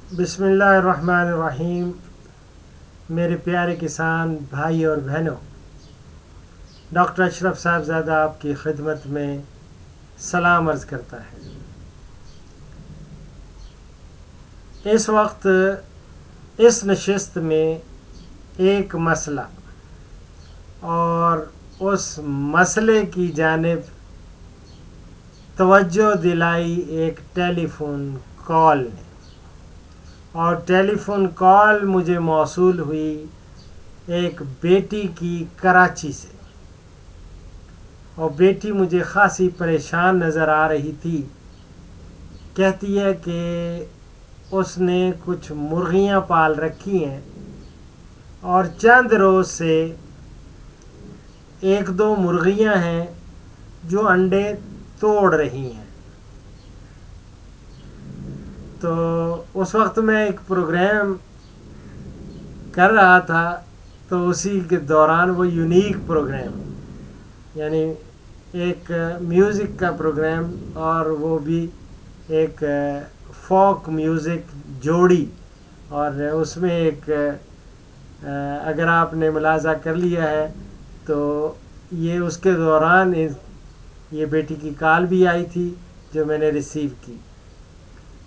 बिस्मिल्लाहिर्रहमानिर्रहीम। मेरे प्यारे किसान भाई और बहनों, डॉक्टर अशरफ साहबजादा आपकी खिदमत में सलाम अर्ज़ करता है। इस वक्त इस नशिस्त में एक मसला और उस मसले की जानिब तवज्जो दिलाई एक टेलीफ़ोन कॉल ने, और टेलीफ़ोन कॉल मुझे मौसूल हुई एक बेटी की कराची से, और बेटी मुझे ख़ासी परेशान नज़र आ रही थी। कहती है कि उसने कुछ मुर्गियाँ पाल रखी हैं और चंद रोज़ से एक दो मुर्गियाँ हैं जो अंडे तोड़ रही हैं। तो उस वक्त मैं एक प्रोग्राम कर रहा था, तो उसी के दौरान वो यूनिक प्रोग्राम, यानी एक म्यूज़िक का प्रोग्राम, और वो भी एक फोक म्यूज़िक जोड़ी, और उसमें एक अगर आपने मुलाज़ा कर लिया है तो ये उसके दौरान ये बेटी की कॉल भी आई थी जो मैंने रिसीव की,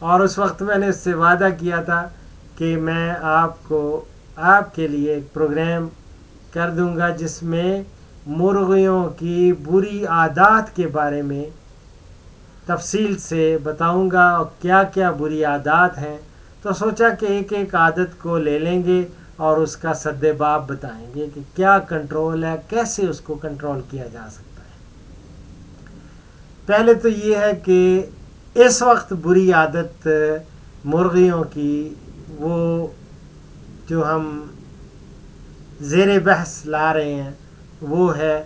और उस वक्त मैंने उससे वादा किया था कि मैं आपके लिए एक प्रोग्राम कर दूंगा जिसमें मुर्गियों की बुरी आदत के बारे में तफसील से बताऊंगा और क्या क्या बुरी आदत हैं। तो सोचा कि एक एक आदत को ले लेंगे और उसका सद्देबाब बताएंगे कि क्या कंट्रोल है, कैसे उसको कंट्रोल किया जा सकता है। पहले तो ये है कि इस वक्त बुरी आदत मुर्गियों की, वो जो हम ज़ेरे बहस ला रहे हैं, वो है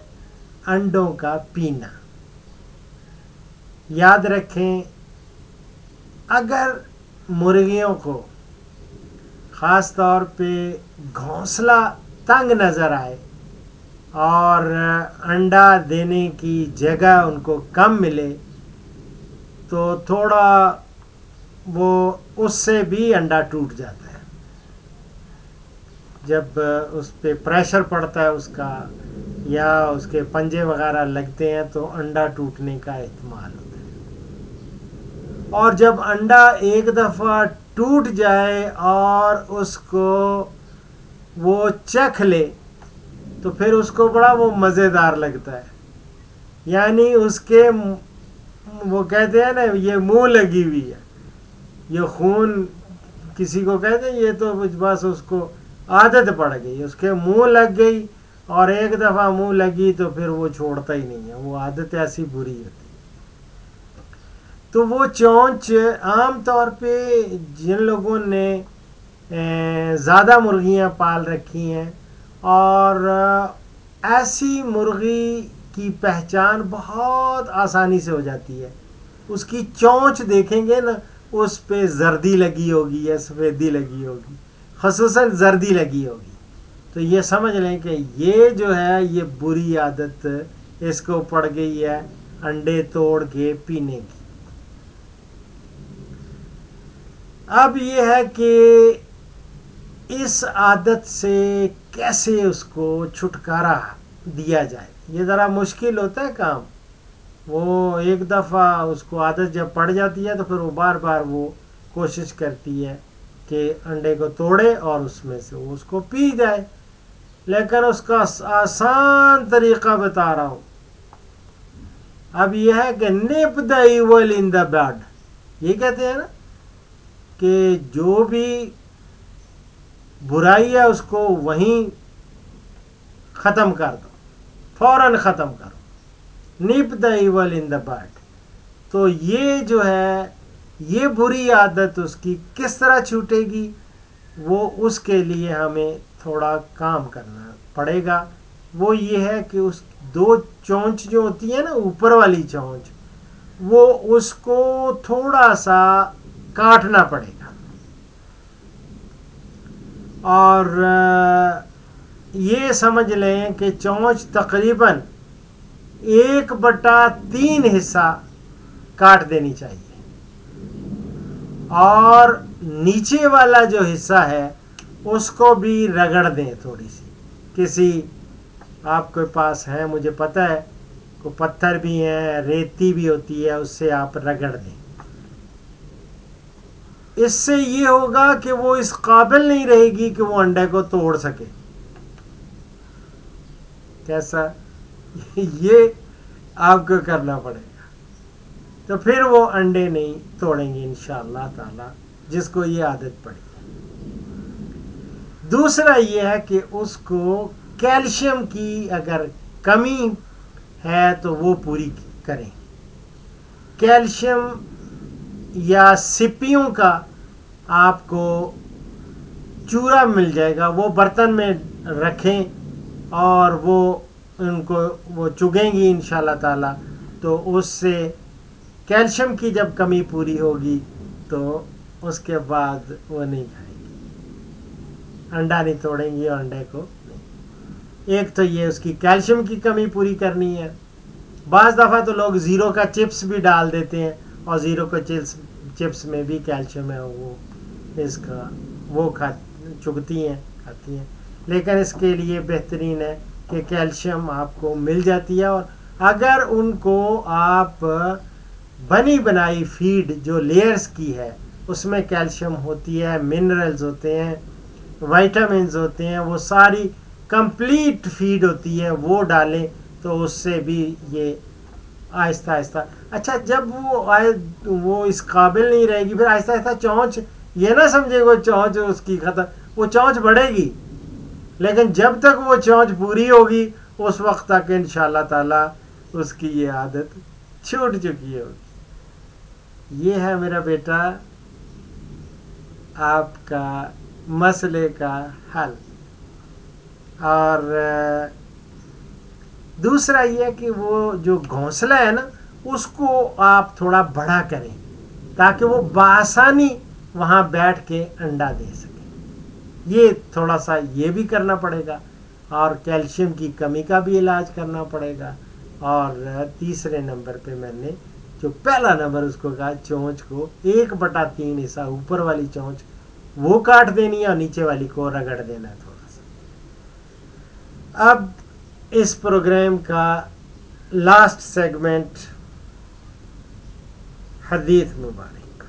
अंडों का पीना। याद रखें, अगर मुर्गियों को ख़ास तौर पे घोंसला तंग नज़र आए और अंडा देने की जगह उनको कम मिले, तो थोड़ा वो उससे भी अंडा टूट जाता है। जब उस पे प्रेशर पड़ता है उसका, या उसके पंजे वगैरह लगते हैं, तो अंडा टूटने का एहतमाल होता है। और जब अंडा एक दफ़ा टूट जाए और उसको वो चख ले, तो फिर उसको बड़ा वो मज़ेदार लगता है। यानी उसके, वो कहते हैं ना, ये मुंह लगी हुई है, ये खून किसी को कहते हैं, ये तो बस उसको आदत पड़ गई, उसके मुंह लग गई, और एक दफ़ा मुंह लगी तो फिर वो छोड़ता ही नहीं है। वो आदत ऐसी बुरी होती है। तो वो चोंच आम तौर पे जिन लोगों ने ज़्यादा मुर्गियाँ पाल रखी हैं, और ऐसी मुर्गी की पहचान बहुत आसानी से हो जाती है। उसकी चोंच देखेंगे ना, उस पे जर्दी लगी होगी या सफ़ेदी लगी होगी, ख़ुसूसन जर्दी लगी होगी, तो ये समझ लें कि ये जो है, ये बुरी आदत इसको पड़ गई है अंडे तोड़ के पीने की। अब ये है कि इस आदत से कैसे उसको छुटकारा दिया जाए। ये ज़रा मुश्किल होता है काम। वो एक दफ़ा उसको आदत जब पड़ जाती है, तो फिर वो बार बार वो कोशिश करती है कि अंडे को तोड़े और उसमें से वो उसको पी जाए। लेकिन उसका आसान तरीक़ा बता रहा हूँ। अब यह है कि nip the evil in the bud. ये कहते हैं ना कि जो भी बुराई है उसको वहीं ख़त्म कर दो, फ़ौरन ख़त्म करो। Nip the evil in the bud. तो ये जो है, ये बुरी आदत उसकी किस तरह छूटेगी, वो उसके लिए हमें थोड़ा काम करना पड़ेगा। वो ये है कि उस दो चोंच जो होती है ना, ऊपर वाली चोंच, वो उसको थोड़ा सा काटना पड़ेगा, और ये समझ लें कि चोंच तकरीबन 1/3 हिस्सा काट देनी चाहिए। اور نیچے والا جو حصہ ہے اس کو بھی رگڑ دیں تھوڑی سی. کسی آپ کے پاس ہے، مجھے پتہ ہے کوئی پتھر بھی ہیں، ریتی بھی ہوتی ہے، اس سے آپ رگڑ دیں. اس سے یہ ہوگا کہ وہ اس قابل نہیں رہے گی کہ وہ انڈے کو توڑ سکے. کیسا؟ یہ آپ کو کرنا پڑے گا، تو پھر وہ انڈے نہیں توڑیں گے انشاءاللہ تعالی، جس کو یہ عادت پڑی. دوسرا یہ ہے کہ اس کو کیلشیم کی اگر کمی ہے تو وہ پوری کریں. کیلشیم یا سپیوں کا آپ کو چورا مل جائے گا، وہ برتن میں رکھیں اور ان کو وہ چگیں گی انشاءاللہ تعالی، تو اس سے کیلشیم کی جب کمی پوری ہوگی تو اس کے بعد وہ نہیں کھائیں گی، انڈا نہیں توڑیں گی اور انڈے کو نہیں. ایک تو یہ اس کی کیلشیم کی کمی پوری کرنی ہے. بعض دفعہ تو لوگ زیرو کا چپس بھی ڈال دیتے ہیں، اور زیرو کا چپس میں بھی کیلشیم ہے، وہ اس کا وہ چگتی ہیں، کھاتی ہیں. لیکن اس کے لیے بہترین ہے کہ کیلشیم آپ کو مل جاتی ہے. اور اگر ان کو آپ بنی بنائی فیڈ جو لیئرز کی ہے اس میں کیلشیم ہوتی ہے، منرلز ہوتے ہیں، وائٹامنز ہوتے ہیں، وہ ساری کمپلیٹ فیڈ ہوتی ہے، وہ ڈالیں تو اس سے بھی یہ آہستہ آہستہ. اچھا، جب وہ اس قابل نہیں رہے گی، پھر آہستہ آہستہ چونچ، یہ نہ سمجھے وہ چونچ اس کی ختم، وہ چونچ بڑھے گی، لیکن جب تک وہ چونچ پوری ہوگی اس وقت تک انشاءاللہ تعالی اس کی یہ عادت چھوٹ چکی ہوگی. یہ ہے میرا بیٹا آپ کا مسئلے کا حل. اور دوسرا یہ کہ وہ جو گھونسلہ ہے نا اس کو آپ تھوڑا بڑا کریں تاکہ وہ بآسانی وہاں بیٹھ کے انڈا دے سکے. یہ تھوڑا سا یہ بھی کرنا پڑے گا، اور کیلشیم کی کمی کا بھی علاج کرنا پڑے گا. اور تیسرے نمبر پہ میں نے جو پہلا نمبر اس کو کہا، چونچ کو 1/3 حصہ اوپر والی چونچ وہ کاٹ دینی ہے اور نیچے والی کو رگڑ دینا ہے تھوڑا سا. اب اس پروگرام کا لاسٹ سیگمنٹ، حدیث مبارک.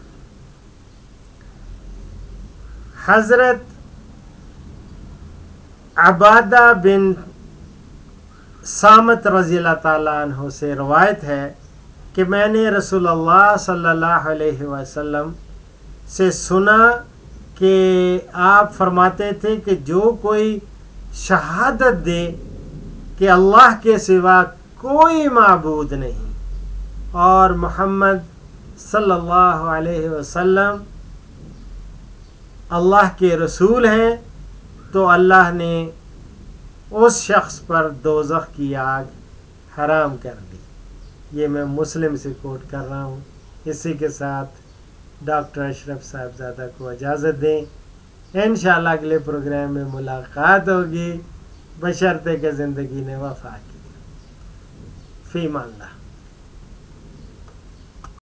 حضرت عبادہ بن صامت رضی اللہ تعالیٰ عنہ سے روایت ہے کہ میں نے رسول اللہ صلی اللہ علیہ وسلم سے سنا کہ آپ فرماتے تھے کہ جو کوئی شہادت دے کہ اللہ کے سوا کوئی معبود نہیں اور محمد صلی اللہ علیہ وسلم اللہ کے رسول ہیں، تو اللہ نے اس شخص پر دوزخ کی آگ حرام کر دی. یہ میں مسلم سے کوٹ کر رہا ہوں. اسی کے ساتھ ڈاکٹر اشرف صاحبزادہ کو اجازت دیں. انشاءاللہ اگلے پروگرام میں ملاقات ہوگی، بشرطے کہ زندگی نے وفا کی. فی امان اللہ.